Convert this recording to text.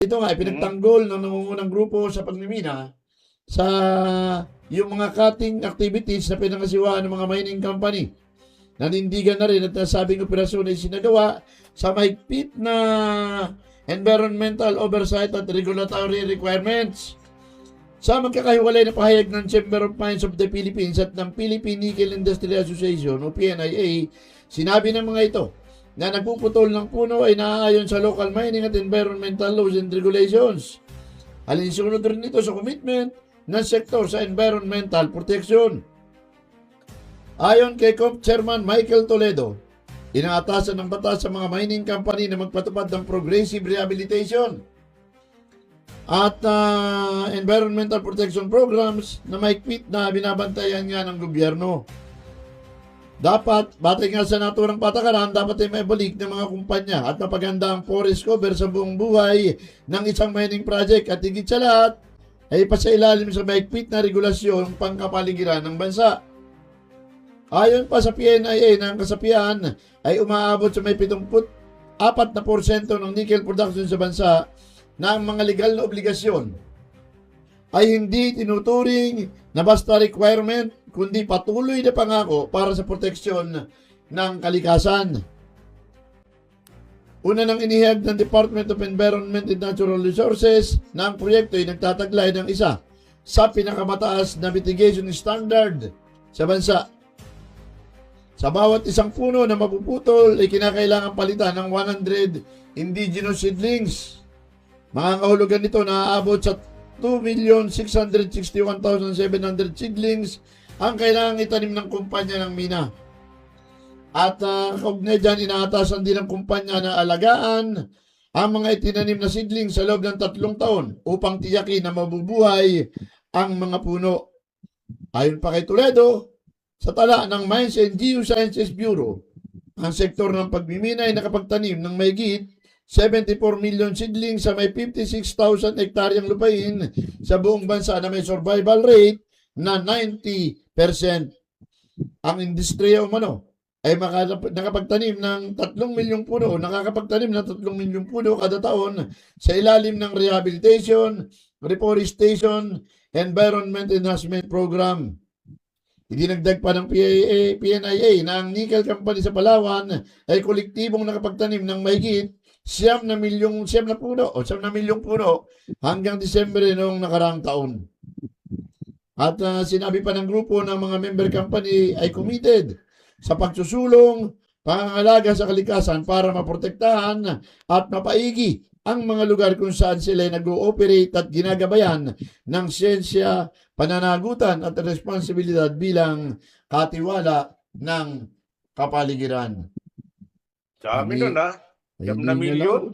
ito nga, pinagtanggol ng nangungunang grupo sa pagmimina sa yung mga cutting activities na pinangasiwaan ng mga mining company. Nanindigan na rin at nasabing operasyon ay sinagawa sa mahigpit na environmental oversight at regulatory requirements. Sa magkakahiwalay na pahayag ng Chamber of Mines of the Philippines at ng Philippine Nickel Industry Association o PNIA, sinabi ng mga ito na nagpuputol ng puno ay naaayon sa local mining at environmental laws and regulations. Alinsunod rin ito sa commitment ng sektor sa environmental protection. Ayon kay COP Chairman Michael Toledo, inaatasan ng batas sa mga mining company na magpatupad ng progressive rehabilitation at environmental protection programs na mahigpit na binabantayan nga ng gobyerno. Dapat, batay nga sa naturang patakaran, dapat ay maibalik ng mga kumpanya at mapaganda ang forest cover sa buong buhay ng isang mining project at higit sa lahat ay pasailalim sa mahigpit na regulasyon pangkapaligiran ng bansa. Ayon pa sa PNIA na ang kasapian ay umaabot sa may 74% ng nickel production sa bansa na ang mga legal na obligasyon ay hindi tinuturing na basta requirement kundi patuloy na pangako para sa proteksyon ng kalikasan. Una nang inihayag ng Department of Environment and Natural Resources na ang proyekto ay nagtataglay ng isa sa pinakamataas na mitigation standard sa bansa. Sa bawat isang puno na mapuputol ay kinakailangan palitan ng 100 indigenous seedlings. Mga kahulugan nito na aabot sa 2,661,700 seedlings ang kailangang itanim ng kumpanya ng mina. At kaugnay dyan, inaatasan din ng kumpanya na alagaan ang mga itinanim na seedlings sa loob ng 3 taon upang tiyakin na mabubuhay ang mga puno. Ayon pa kay Toledo, sa tala ng Mines and Geosciences Bureau, ang sektor ng pagmimina ay nakapagtanim ng mahigit 74 million seedlings sa may 56,000 hektaryang lupain sa buong bansa na may survival rate na 90%. Ang industriya umano ay nakapagtanim ng 3 milyong puno, nakakapagtanim ng 3 milyong puno kada taon sa ilalim ng rehabilitation, reforestation, environment enhancement program. Idinagdag pa ng PNIA na ang nickel company sa Palawan ay kolektibong nakapagtanim ng mahigit 9 milyong puno hanggang Disyembre noong nakaraang taon. At sinabi pa ng grupo ng mga member company ay committed sa pagsusulong, pangangalaga sa kalikasan para maprotektahan at mapaigi ang mga lugar kung saan sila nag-ooperate at ginagabayan ng siyensya, pananagutan at responsibilidad bilang katiwala ng kapaligiran. Sa amin nun, 7 na milyon.